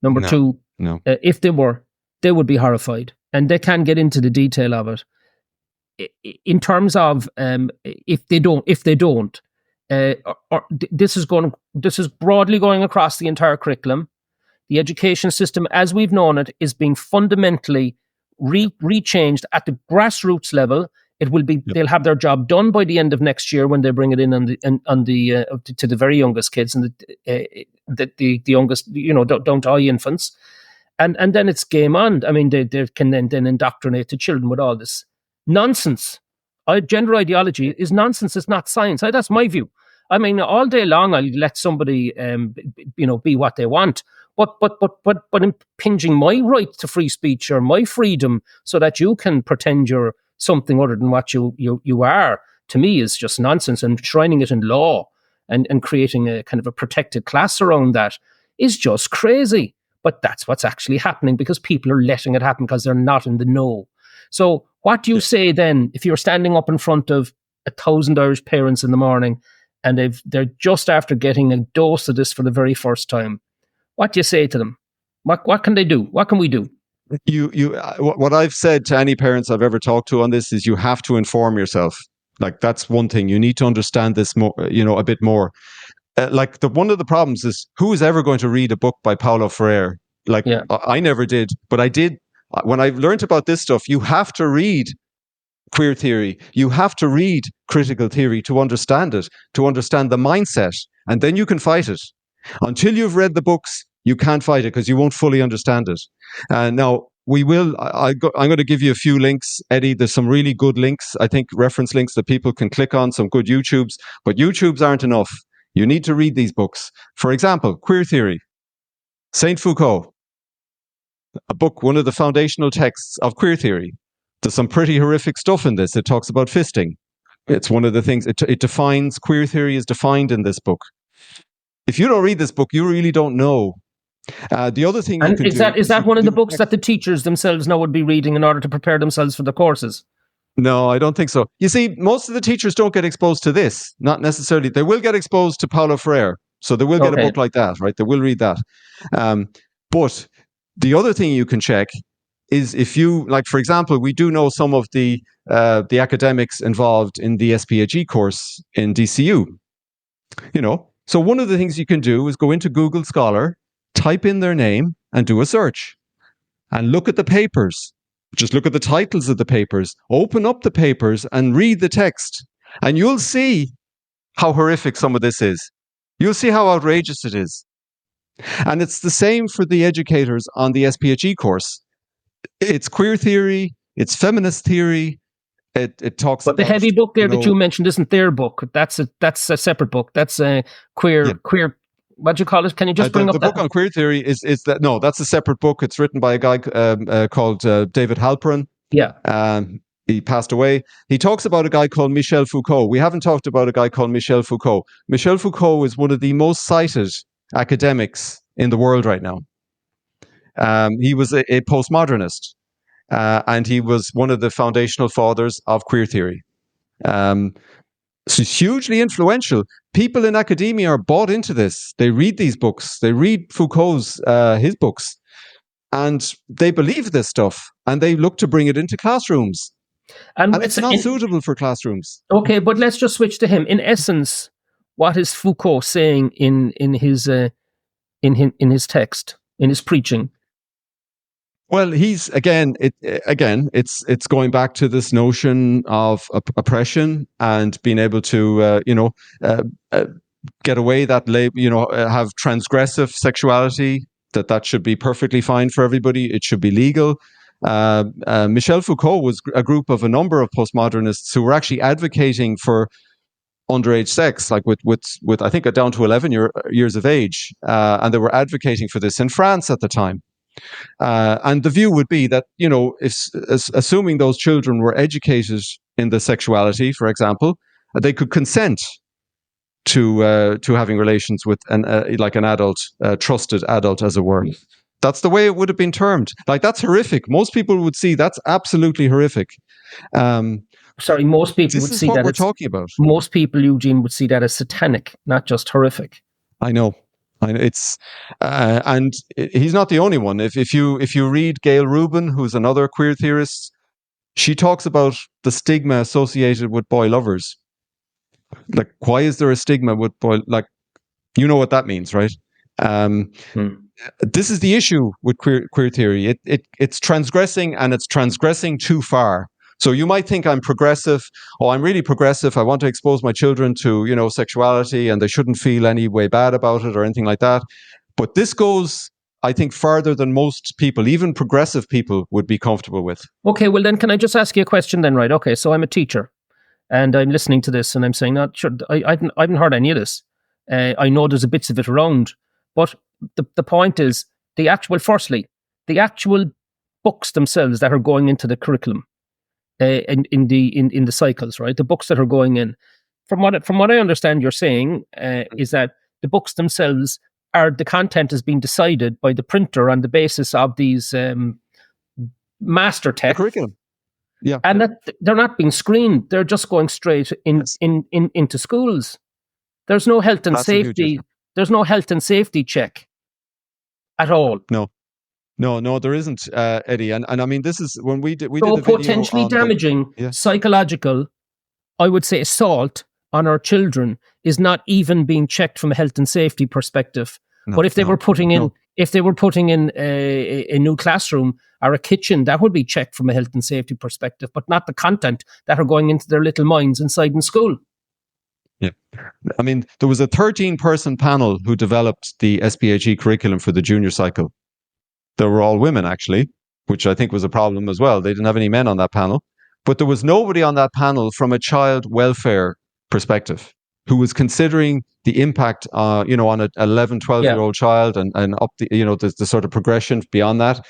Number two, if they were, they would be horrified, and they can get into the detail of it. In terms of if they don't, this is broadly going across the entire curriculum. The education system, as we've known it, is being fundamentally rechanged at the grassroots level. It will be. They'll have their job done by the end of next year when they bring it in to the very youngest kids and the youngest, don't die infants, and then it's game on. I mean, they can then indoctrinate the children with all this nonsense. Gender ideology is nonsense. It's not science. That's my view. I mean, all day long I'll let somebody be what they want, but impinging my right to free speech or my freedom so that you can pretend you're something other than what you are, to me is just nonsense. And enshrining it in law and creating a kind of a protected class around that is just crazy. But that's what's actually happening because people are letting it happen because they're not in the know. So what do you say then if you're standing up in front of 1,000 Irish parents in the morning and they're just after getting a dose of this for the very first time? What do you say to them? What can they do? What can we do? What I've said to any parents I've ever talked to on this is you have to inform yourself. Like, that's one thing. You need to understand this more, a bit more. One of the problems is who is ever going to read a book by Paulo Freire? I never did, but I did. When I learned about this stuff, you have to read queer theory. You have to read critical theory to understand it, to understand the mindset, and then you can fight it. Until you've read the books, you can't fight it because you won't fully understand it. Now, we will. I'm going to give you a few links, Eddie. There's some really good links, I think, reference links that people can click on, some good YouTubes. But YouTubes aren't enough. You need to read these books. For example, Queer Theory, Saint Foucault, a book, one of the foundational texts of queer theory. There's some pretty horrific stuff in this. It talks about fisting. It's one of the things, it defines, queer theory is defined in this book. If you don't read this book, you really don't know. The other thing is that one of the books that the teachers themselves now would be reading in order to prepare themselves for the courses? No, I don't think so. You see, most of the teachers don't get exposed to this. Not necessarily. They will get exposed to Paulo Freire. So they will get a book like that, right? They will read that. But the other thing you can check is if you, like, for example, we do know some of the academics involved in the SPHE course in DCU, So one of the things you can do is go into Google Scholar, type in their name and do a search and look at the papers. Just look at the titles of the papers, open up the papers and read the text, and you'll see how horrific some of this is. You'll see how outrageous it is. And it's the same for the educators on the SPHE course. It's queer theory, it's feminist theory. It talks about... But the heavy book there that you mentioned isn't their book. That's a separate book. That's a queer... What do you call it? Can you just bring up the book on queer theory? Is that no? That's a separate book. It's written by a guy called David Halperin. Yeah. He passed away. He talks about a guy called Michel Foucault. We haven't talked about a guy called Michel Foucault. Michel Foucault is one of the most cited academics in the world right now. He was a postmodernist, and he was one of the foundational fathers of queer theory. So it's hugely influential. People in academia are bought into this. They read these books. They read Foucault's his books, and they believe this stuff, and they look to bring it into classrooms. And it's not suitable for classrooms. Okay, but let's just switch to him. In essence, what is Foucault saying in his text, in his preaching? Well, he's it's going back to this notion of oppression and being able to get away have transgressive sexuality, that should be perfectly fine for everybody. It should be legal. Michel Foucault was a group of a number of postmodernists who were actually advocating for underage sex, like with I think down to 11 years of age, and they were advocating for this in France at the time. And the view would be that, assuming those children were educated in the sexuality, for example, they could consent to having relations with an adult, trusted adult, as it were. That's the way it would have been termed. Like, that's horrific. Most people would see that's absolutely horrific. Sorry, most people would see that. This is what we're talking about. Most people, Eugene, would see that as satanic, not just horrific. I know. It's and he's not the only one. If you read Gail Rubin, who's another queer theorist, she talks about the stigma associated with boy lovers. Like, why is there a stigma with boy? Like, you know what that means, right? This is the issue with queer theory. It's transgressing, and it's transgressing too far. So you might think I'm progressive. Oh, I'm really progressive. I want to expose my children to, sexuality, and they shouldn't feel any way bad about it or anything like that. But this goes, I think, farther than most people, even progressive people, would be comfortable with. Okay, well then, can I just ask you a question then, right? Okay, so I'm a teacher, and I'm listening to this, and I'm saying, not sure, I haven't heard any of this. I know there's a bits of it around, but the point is, the actual books themselves that are going into the curriculum. In the cycles, right? The books that are going in, from what I understand, you're saying is that the books themselves the content is being decided by the printer on the basis of these master texts, the curriculum, yeah, and that they're not being screened; they're just going straight into schools. There's no health and safety. There's no health and safety check at all. No, there isn't, Eddie. And I mean, this is when we did the video potentially damaging psychological, I would say, assault on our children is not even being checked from a health and safety perspective. But if they were putting in a new classroom or a kitchen, that would be checked from a health and safety perspective, but not the content that are going into their little minds inside in school. Yeah. I mean, there was a 13-person panel who developed the SPHE curriculum for the junior cycle. They were all women, actually, which I think was a problem as well. They didn't have any men on that panel. But there was nobody on that panel from a child welfare perspective who was considering the impact, on an 11, 12-year-old child and up the sort of progression beyond that,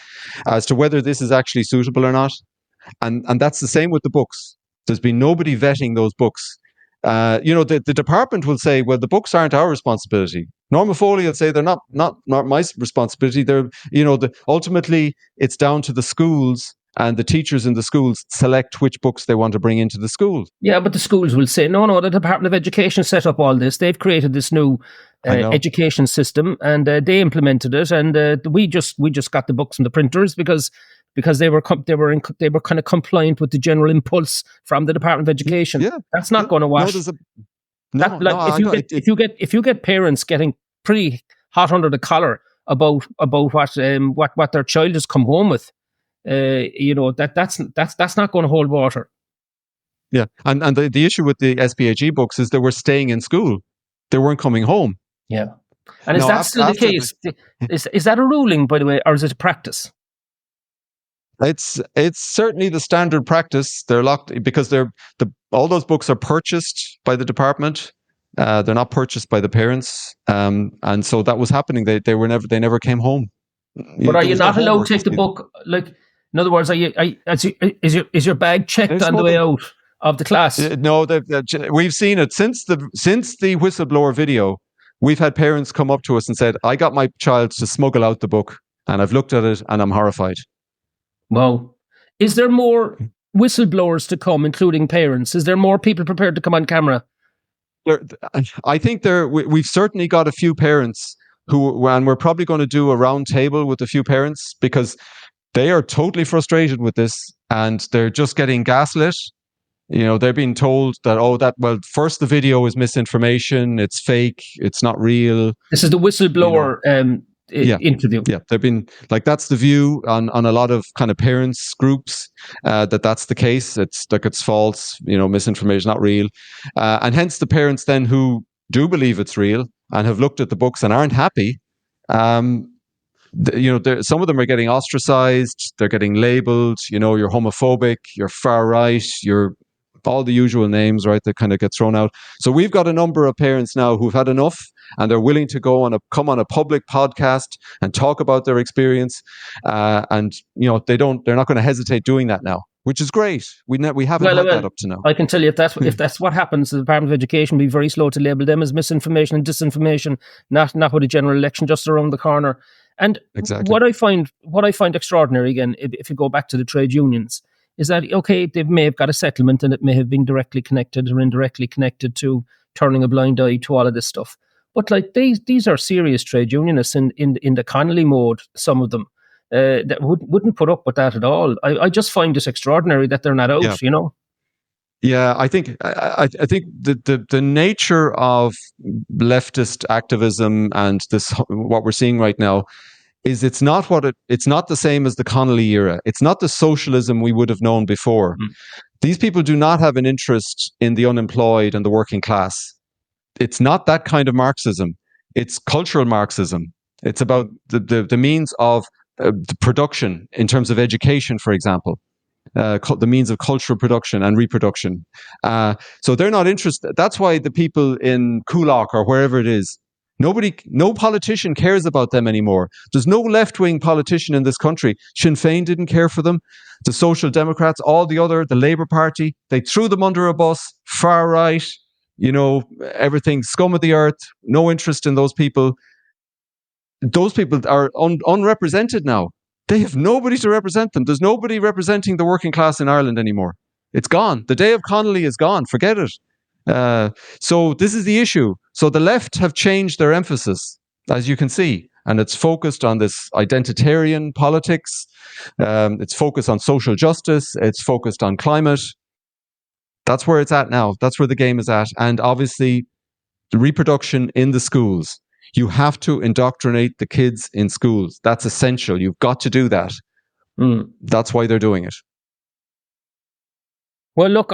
as to whether this is actually suitable or not. And that's the same with the books. There's been nobody vetting those books. The department will say, well, the books aren't our responsibility. Norma Foley will say they're not my responsibility. They're, ultimately it's down to the schools, and the teachers in the schools select which books they want to bring into the school. Yeah, but the schools will say, no, the Department of Education set up all this. They've created this new I know. education system, and they implemented it, and we just got the books from the printers because they were kind of compliant with the general impulse from the Department of Education. Yeah, that's not going to wash. If you get parents getting pretty hot under the collar about what their child has come home with, that's not going to hold water. Yeah, and the issue with the SPHE books is they were staying in school; they weren't coming home. Yeah, and is that still the case? Is that a ruling, by the way, or is it a practice? It's certainly the standard practice. They're locked because all those books are purchased by the department. They're not purchased by the parents, and so that was happening. They never came home. But are you not allowed to take the book? Like, in other words, is your bag checked on the way out of the class? No, we've seen it since the whistleblower video. We've had parents come up to us and said, "I got my child to smuggle out the book, and I've looked at it, and I'm horrified." Wow. Is there more whistleblowers to come, including parents? Is there more people prepared to come on camera? I think we've certainly got a few parents and we're probably going to do a round table with a few parents because they are totally frustrated with this and they're just getting gaslit. They're being told that, first the video is misinformation, it's fake, it's not real. This is the whistleblower interview. Yeah, they've been like, that's the view on a lot of kind of parents groups, that's the case. It's like, it's false, misinformation, not real. And hence the parents then who do believe it's real and have looked at the books and aren't happy, some of them are getting ostracized, they're getting labeled, you're homophobic, you're far right, you're all the usual names, right, that kind of get thrown out. So we've got a number of parents now who've had enough and they're willing to come on a public podcast and talk about their experience. And they're not going to hesitate doing that now, which is great. We haven't had that up to now. I can tell you if that's what happens, the Department of Education will be very slow to label them as misinformation and disinformation, not with a general election just around the corner. And exactly. What I find extraordinary, again, if you go back to the trade unions, is that, okay, they may have got a settlement and it may have been directly connected or indirectly connected to turning a blind eye to all of this stuff. But like these are serious trade unionists in the Connolly mode, some of them, that wouldn't put up with that at all. I just find it extraordinary that they're not out, Yeah, I think the nature of leftist activism and this, what we're seeing right now, is it's not the same as the Connolly era. It's not the socialism we would have known before. These people do not have an interest in the unemployed and the working class. It's not that kind of Marxism. It's cultural Marxism. It's about the means of the production in terms of education, for example, the means of cultural production and reproduction. So they're not interested. That's why the people in Coolock or wherever it is, no politician cares about them anymore. There's no left-wing politician in this country. Sinn Féin didn't care for them. The Social Democrats, the Labour Party, they threw them under a bus, far right, everything, scum of the earth, no interest in those people. Those people are unrepresented now. They have nobody to represent them. There's nobody representing the working class in Ireland anymore. It's gone. The day of Connolly is gone. Forget it. So this is the issue. So the left have changed their emphasis, as you can see, and it's focused on this identitarian politics. It's focused on social justice. It's focused on climate. That's where it's at now. That's where the game is at. And obviously, the reproduction in the schools. You have to indoctrinate the kids in schools. That's essential. You've got to do that. That's why they're doing it. Well, look,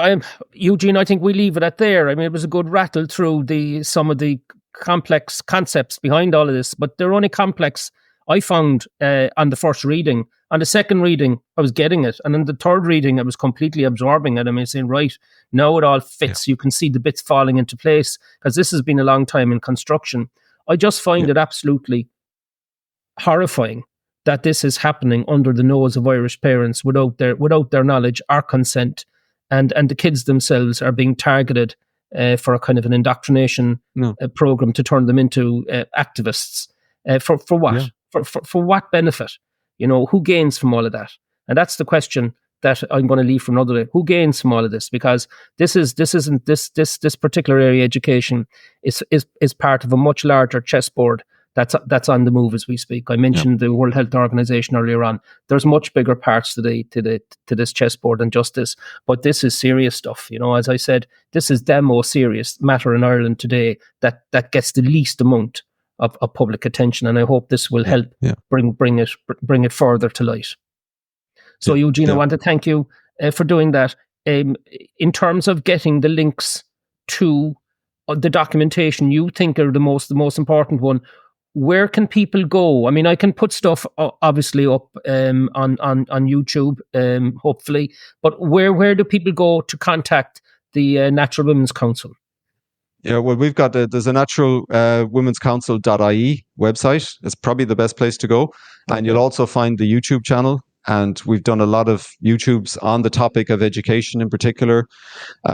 Eugene, I think we leave it at there. I mean, it was a good rattle through some of the complex concepts behind all of this, but they're only complex, I found, on the first reading. On the second reading, I was getting it. And on the third reading, I was completely absorbing it. I mean, saying, right, now it all fits. Yeah. You can see the bits falling into place because this has been a long time in construction. I just find it absolutely horrifying that this is happening under the nose of Irish parents without their knowledge or consent. And the kids themselves are being targeted for a kind of an indoctrination program to turn them into activists. For what? Yeah. For what benefit? Who gains from all of that? And that's the question that I'm going to leave for another day. Who gains from all of this? Because this particular area, education, is part of a much larger chessboard that's on the move as we speak. I mentioned the World Health Organization earlier on. There's much bigger parts to this chessboard than just this, but this is serious stuff. As I said, this is the most serious matter in Ireland today that gets the least amount of public attention, and I hope this will help bring it further to light. So, Eugene, I want to thank you for doing that. In terms of getting the links to the documentation you think are the most important one, where can people go? I mean, I can put stuff obviously up on YouTube, hopefully, but where do people go to contact the Natural Women's Council? Yeah, well, we've got there's a Natural Women's Council.ie website. It's probably the best place to go, and you'll also find the YouTube channel. And we've done a lot of YouTubes on the topic of education in particular,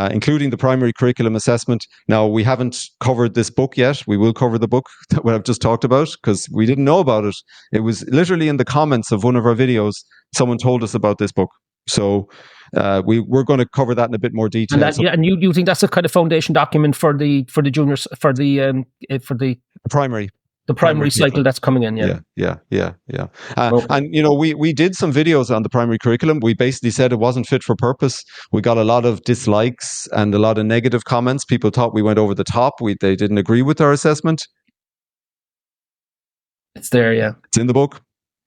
including the primary curriculum assessment. Now, we haven't covered this book yet. We will cover the book that I've just talked about because we didn't know about it. It was literally in the comments of one of our videos. Someone told us about this book. So we're going to cover that in a bit more detail. And you think that's a kind of foundation document for the juniors, for the primary. The primary cycle that's coming in, yeah. And we did some videos on the primary curriculum. We basically said it wasn't fit for purpose. We got a lot of dislikes and a lot of negative comments. People thought we went over the top. They didn't agree with our assessment. It's there, yeah. It's in the book.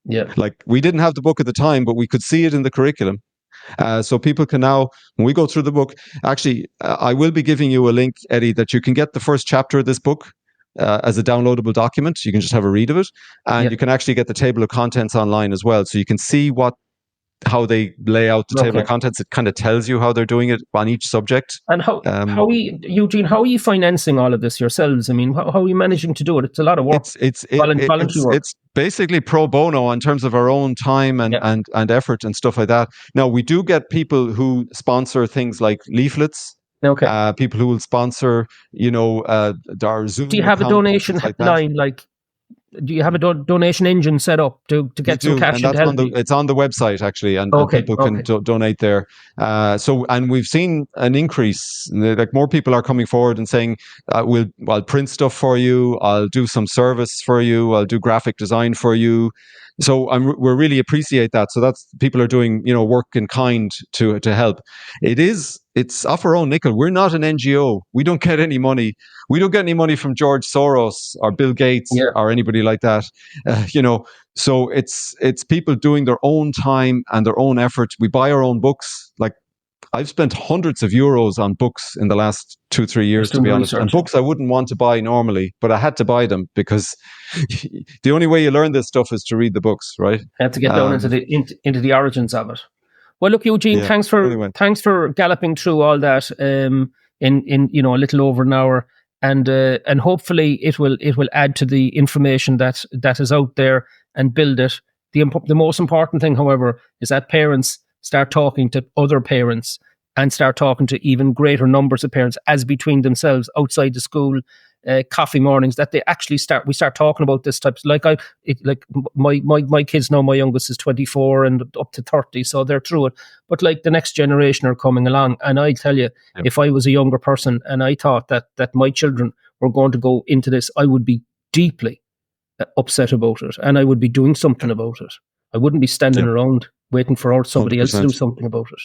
Yeah. Like, we didn't have the book at the time, but we could see it in the curriculum. So people can now, when we go through the book, actually, I will be giving you a link, Eddie, that you can get the first chapter of this book as a downloadable document. You can just have a read of it, and you can actually get the table of contents online as well, so you can see how they lay out the table of contents. It kind of tells you how they're doing it on each subject. And Eugene, how are you financing all of this yourselves? I mean, how are you managing to do it? It's a lot of work. It's basically pro bono in terms of our own time and effort and stuff like that. Now, we do get people who sponsor things like leaflets. Okay. People who will sponsor, our Zoom. Do you have a donation line? Do you have a donation engine set up to get some cash in to help? It's on the website actually, and people can donate there. And we've seen an increase. Like, more people are coming forward and saying, I'll print stuff for you. I'll do some service for you. I'll do graphic design for you. So we really appreciate that. So that's, people are doing, work in kind to help. It's off our own nickel. We're not an NGO. We don't get any money. We don't get any money from George Soros or Bill Gates or anybody like that. So it's people doing their own time and their own effort. We buy our own books. Like, I've spent hundreds of euros on books in the last 2-3 years, to be honest. And books I wouldn't want to buy normally, but I had to buy them because the only way you learn this stuff is to read the books, right? I had to get down into the origins of it. Well, look, Eugene, thanks for galloping through all that in a little over an hour, and hopefully it will add to the information that is out there and build it. The most important thing, however, is that parents start talking to other parents and start talking to even greater numbers of parents, as between themselves outside the school, coffee mornings, that they actually start talking about this type. Like my kids now, my youngest is 24 and up to 30, so they're through it. But like, the next generation are coming along, and I tell you, if I was a younger person and I thought that my children were going to go into this, I would be deeply upset about it, and I would be doing something about it. I wouldn't be standing around waiting for somebody 100%. Else to do something about it.